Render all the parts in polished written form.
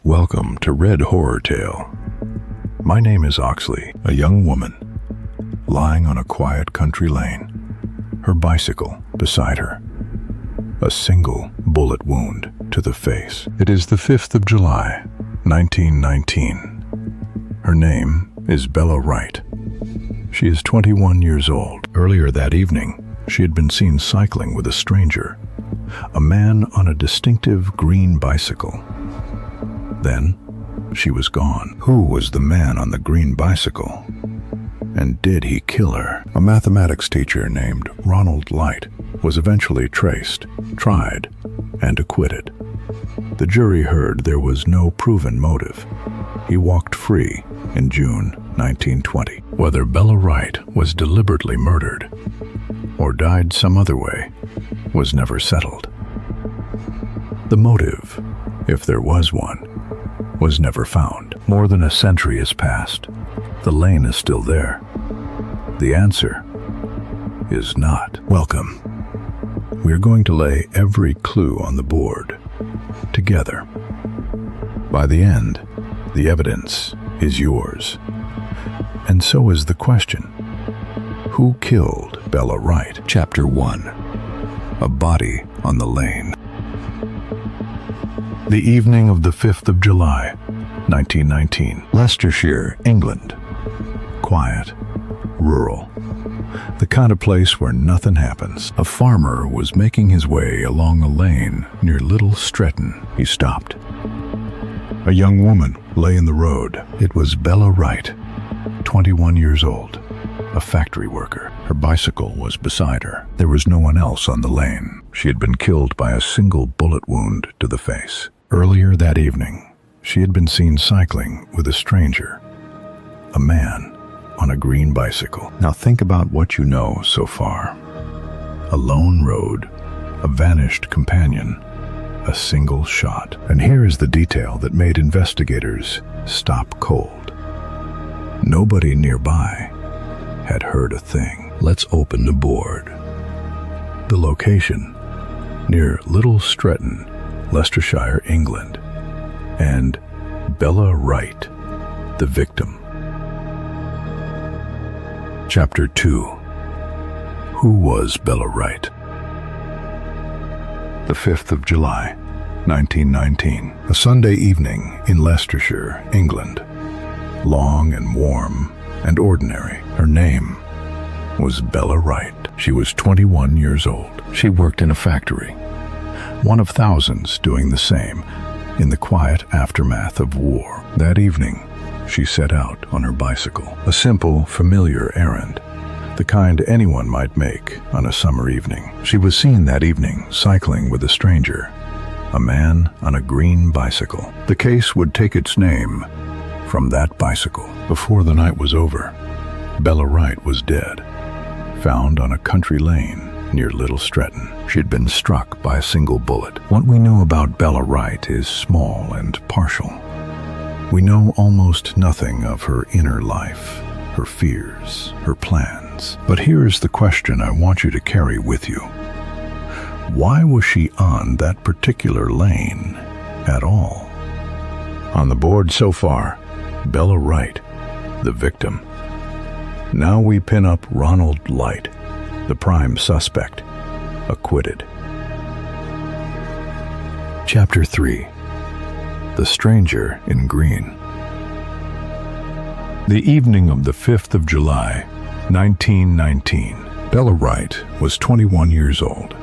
Welcome to Red Horror Tale. My name is Oxley, a young woman, lying on a quiet country lane, her bicycle beside her, a single bullet wound to the face. It is the 5th of July, 1919. Her name is Bella Wright. She is 21 years old. Earlier that evening, she had been seen cycling with a stranger, a man on a distinctive green bicycle. Then, she was gone. Who was the man on the green bicycle? And did he kill her? A mathematics teacher named Ronald Leight was eventually traced, tried, and acquitted. The jury heard there was no proven motive. He walked free in June 1920. Whether Bella Wright was deliberately murdered or died some other way was never settled. The motive, if there was one, was never found. More than a century has passed. The lane is still there. The answer is not. Welcome. We are going to lay every clue on the board together. By the end, the evidence is yours. And so is the question: who killed Bella Wright? Chapter 1. A body on the lane. The evening of the 5th of July, 1919. Leicestershire, England. Quiet, rural. The kind of place where nothing happens. A farmer was making his way along a lane near Little Stretton. He stopped. A young woman lay in the road. It was Bella Wright, 21 years old, a factory worker. Her bicycle was beside her. There was no one else on the lane. She had been killed by a single bullet wound to the face. Earlier that evening, she had been seen cycling with a stranger, a man on a green bicycle. Now think about what you know so far. A lone road, a vanished companion, a single shot. And here is the detail that made investigators stop cold. Nobody nearby had heard a thing. Let's open the board. The location: near Little Stretton, Leicestershire, England. And Bella Wright, the victim. Chapter 2. Who was Bella Wright? The 5th of July, 1919. A Sunday evening in Leicestershire, England. Long and warm and ordinary. Her name was Bella Wright. She was 21 years old. She worked in a factory, one of thousands doing the same in the quiet aftermath of war. That evening, she set out on her bicycle. A simple, familiar errand, the kind anyone might make on a summer evening. She was seen that evening cycling with a stranger, a man on a green bicycle. The case would take its name from that bicycle. Before the night was over, Bella Wright was dead, found on a country lane near Little Stretton. She had been struck by a single bullet. What we know about Bella Wright is small and partial. We know almost nothing of her inner life, her fears, her plans. But here's the question I want you to carry with you. Why was she on that particular lane at all? On the board so far, Bella Wright, the victim. Now we pin up Ronald Leight, the prime suspect, acquitted. Chapter 3. The stranger in green. The evening of the 5th of July, 1919. Bella Wright was 21 years old,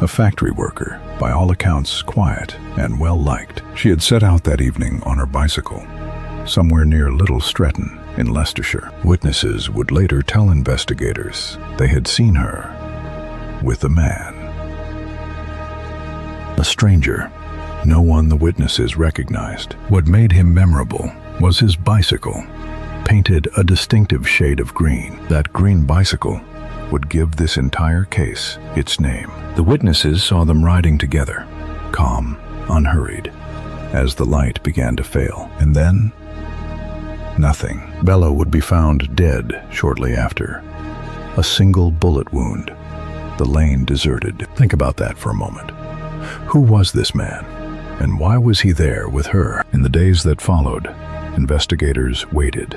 a factory worker, by all accounts quiet and well-liked. She had set out that evening on her bicycle, somewhere near Little Stretton in Leicestershire. Witnesses would later tell investigators they had seen her with a man. A stranger, no one the witnesses recognized. What made him memorable was his bicycle, painted a distinctive shade of green. That green bicycle would give this entire case its name. The witnesses saw them riding together, calm, unhurried, as the light began to fail. And then, nothing. Bella would be found dead shortly after. A single bullet wound. The lane deserted. Think about that for a moment. Who was this man? And why was he there with her? In the days that followed, investigators waited,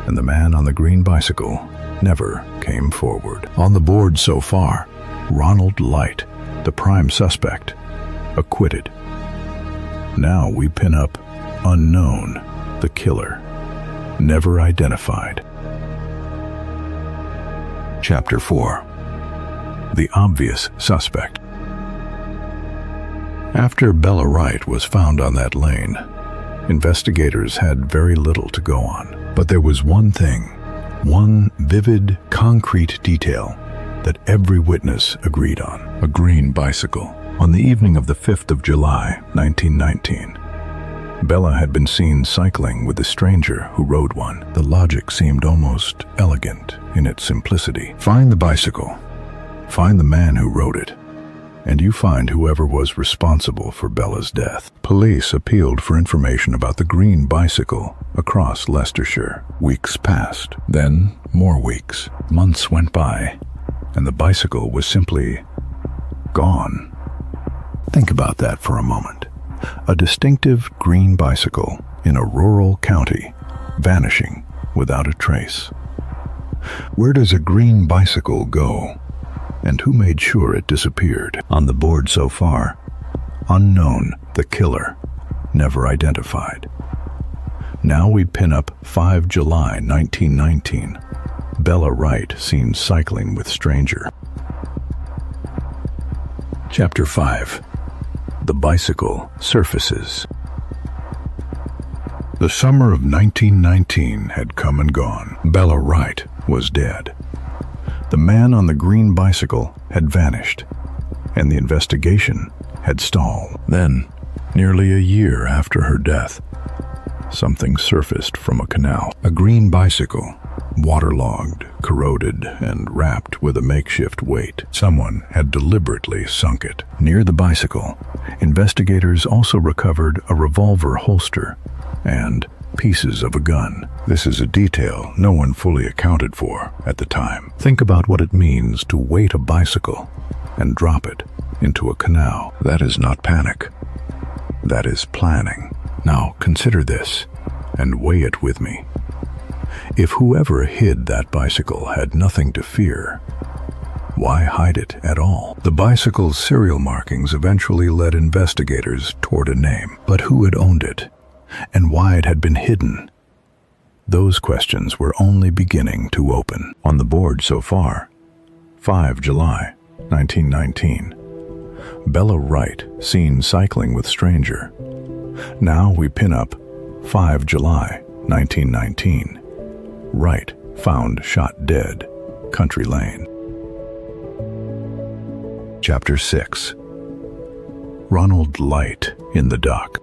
and the man on the green bicycle never came forward. On the board so far, Ronald Leight, the prime suspect, acquitted. Now we pin up unknown, the killer, never identified. Chapter 4. The obvious suspect. After Bella Wright was found on that lane, investigators had very little to go on. But there was one thing, one vivid, concrete detail that every witness agreed on. A green bicycle. On the evening of the 5th of July, 1919, Bella had been seen cycling with a stranger who rode one. The logic seemed almost elegant in its simplicity. Find the bicycle, find the man who rode it, and you find whoever was responsible for Bella's death. Police appealed for information about the green bicycle across Leicestershire. Weeks passed, then more weeks. Months went by, and the bicycle was simply gone. Think about that for a moment. A distinctive green bicycle in a rural county, vanishing without a trace. Where does a green bicycle go? And who made sure it disappeared? On the board so far, unknown, the killer, never identified. Now we pin up 5 July 1919. Bella Wright seen cycling with stranger. Chapter 5. The bicycle surfaces. The summer of 1919 had come and gone. Bella Wright was dead. The man on the green bicycle had vanished, and the investigation had stalled. Then, nearly a year after her death, something surfaced from a canal. A green bicycle, waterlogged, corroded, and wrapped with a makeshift weight. Someone had deliberately sunk it. Near the bicycle, investigators also recovered a revolver holster and pieces of a gun. This is a detail no one fully accounted for at the time. Think about what it means to weight a bicycle and drop it into a canal. That is not panic. That is planning. Now consider this and weigh it with me. If whoever hid that bicycle had nothing to fear, why hide it at all? The bicycle's serial markings eventually led investigators toward a name. But who had owned it? And why it had been hidden? Those questions were only beginning to open. On the board so far, 5 July 1919. Bella Wright seen cycling with stranger. Now we pin up 5 July 1919. Wright found shot dead, Country Lane. Chapter 6. Ronald Leight in the dock.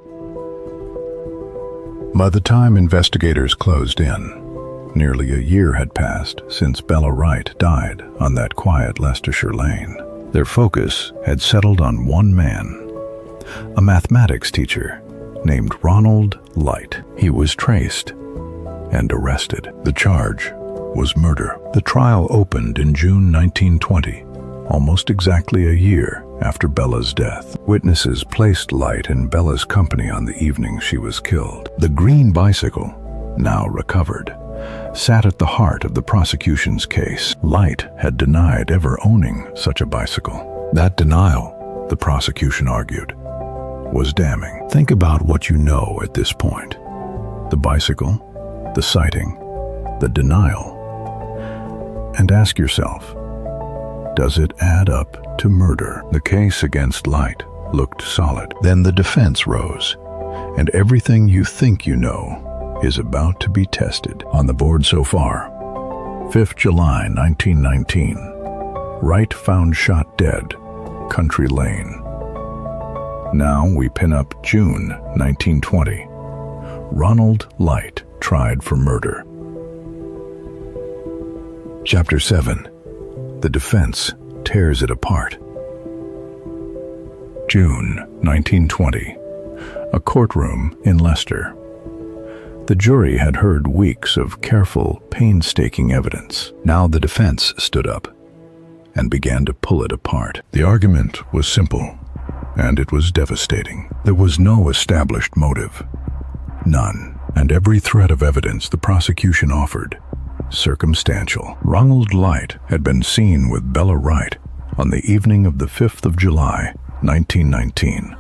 By the time investigators closed in, nearly a year had passed since Bella Wright died on that quiet Leicestershire lane. Their focus had settled on one man, a mathematics teacher named Ronald Leight. He was traced and arrested. The charge was murder. The trial opened in June 1920, almost exactly a year after Bella's death. Witnesses placed Leight in Bella's company on the evening she was killed. The green bicycle, now recovered, sat at the heart of the prosecution's case. Leight had denied ever owning such a bicycle. That denial, the prosecution argued, was damning. Think about what you know at this point. The bicycle, the sighting, the denial, and ask yourself, does it add up to murder? The case against Leight looked solid. Then the defense rose, and everything you think you know is about to be tested. On the board so far, 5th July 1919, Wright found shot dead, Country Lane. Now we pin up June 1920. Ronald Leight tried for murder. Chapter 7. The defense tears it apart. June 1920. A courtroom in Leicester. The jury had heard weeks of careful, painstaking evidence. Now the defense stood up and began to pull it apart. The argument was simple. and it was devastating. There was no established motive. None. And every thread of evidence the prosecution offered, circumstantial. Ronald Leight had been seen with Bella Wright on the evening of the 5th of July, 1919.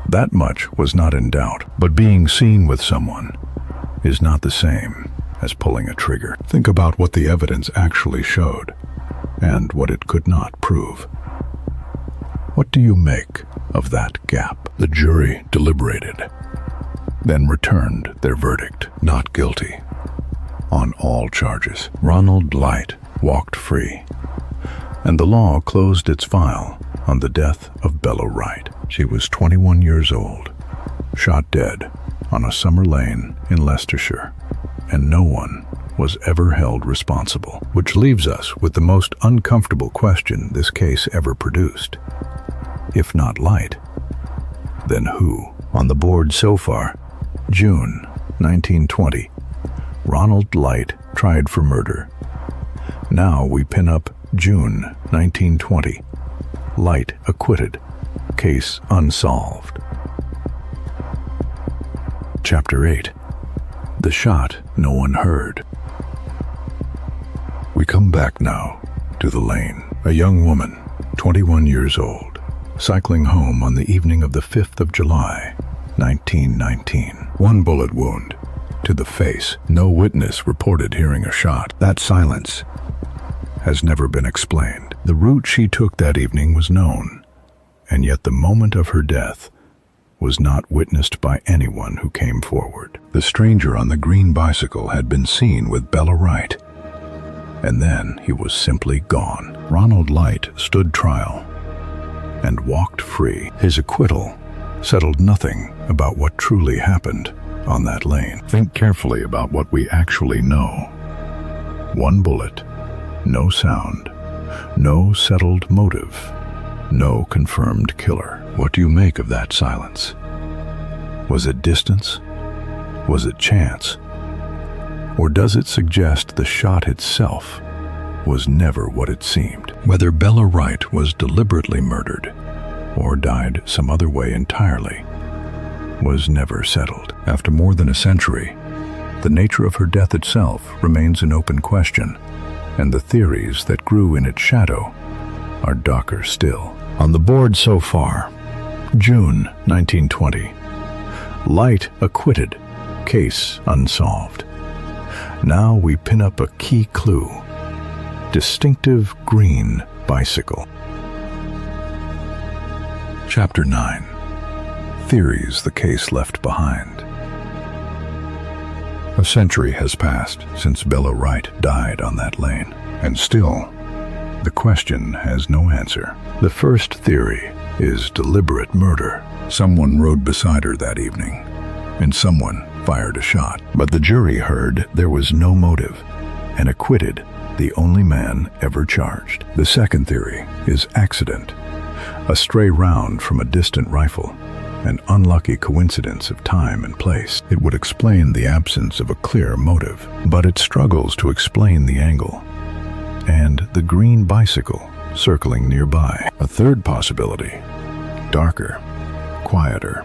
That much was not in doubt, but being seen with someone is not the same as pulling a trigger. Think about what the evidence actually showed and what it could not prove. What do you make of that gap? The jury deliberated, then returned their verdict, not guilty, on all charges. Ronald Leight walked free, and the law closed its file on the death of Bella Wright. She was 21 years old, shot dead on a summer lane in Leicestershire, and no one was ever held responsible, which leaves us with the most uncomfortable question this case ever produced. If not Leight, then who? On the board so far, June 1920, Ronald Leight tried for murder. Now we pin up June 1920, Leight acquitted, case unsolved. Chapter 8. The shot no one heard. We come back now to the lane. A young woman, 21 years old, cycling home on the evening of the 5th of July, 1919. One bullet wound to the face. No witness reported hearing a shot. That silence has never been explained. The route she took that evening was known, and yet the moment of her death was not witnessed by anyone who came forward. The stranger on the green bicycle had been seen with Bella Wright, and then he was simply gone. Ronald Leight stood trial and walked free. His acquittal settled nothing about what truly happened on that lane. Think carefully about what we actually know. One bullet, no sound, no settled motive, no confirmed killer. What do you make of that silence? Was it distance? Was it chance? Or does it suggest the shot itself was never what it seemed? Whether Bella Wright was deliberately murdered or died some other way entirely was never settled. After more than a century, the nature of her death itself remains an open question, and the theories that grew in its shadow are darker still. On the board so far, June 1920, Leight acquitted, case unsolved. Now we pin up a key clue: distinctive green bicycle. Chapter 9. Theories the case left behind. A century has passed since Bella Wright died on that lane, and still, the question has no answer. The first theory is deliberate murder. Someone rode beside her that evening, and someone fired a shot. But the jury heard there was no motive and acquitted the only man ever charged. The second theory is accident. A stray round from a distant rifle, an unlucky coincidence of time and place. It would explain the absence of a clear motive, but it struggles to explain the angle and the green bicycle circling nearby. A third possibility, darker, quieter,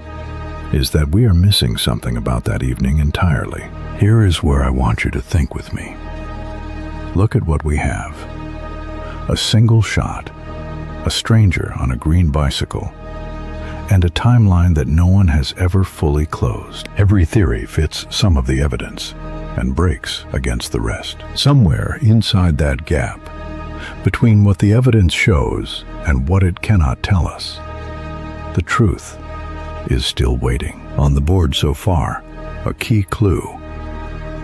is that we are missing something about that evening entirely. Here is where I want you to think with me. Look at what we have. A single shot, a stranger on a green bicycle, and a timeline that no one has ever fully closed. Every theory fits some of the evidence and breaks against the rest. Somewhere inside that gap, between what the evidence shows and what it cannot tell us, the truth is still waiting. On the board so far, a key clue: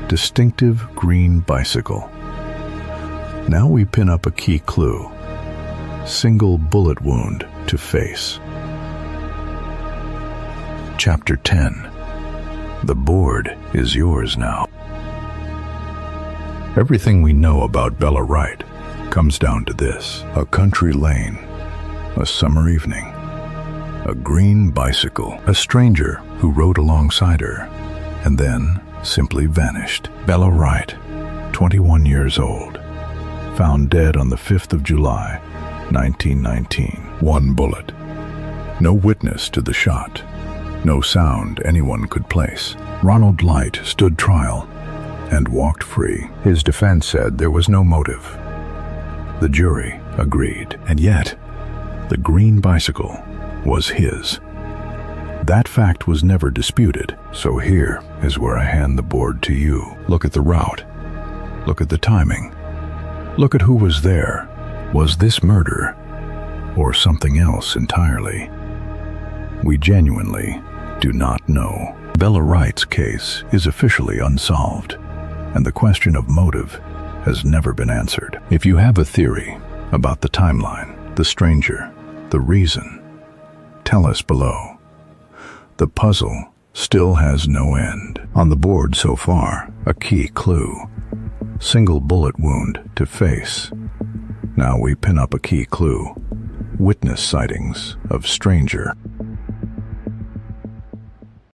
distinctive green bicycle. Now we pin up a key clue: single bullet wound to face. Chapter 10. The board is yours now. Everything we know about Bella Wright comes down to this: a country lane, a summer evening, a green bicycle, a stranger who rode alongside her and then simply vanished. Bella Wright, 21 years old, found dead on the 5th of July, 1919. One bullet, No witness to the shot. No sound anyone could place. Ronald Leight stood trial and walked free. His defense said there was no motive. The jury agreed, and yet the green bicycle was his. That fact was never disputed, so here is where I hand the board to you. Look at the route. Look at the timing. Look at who was there. Was this murder or something else entirely? We genuinely do not know. Bella Wright's case is officially unsolved, and the question of motive has never been answered. If you have a theory about the timeline, the stranger, the reason, tell us below. The puzzle still has no end. On the board so far, a key clue. Single bullet wound to face. Now we pin up a key clue. Witness sightings of stranger.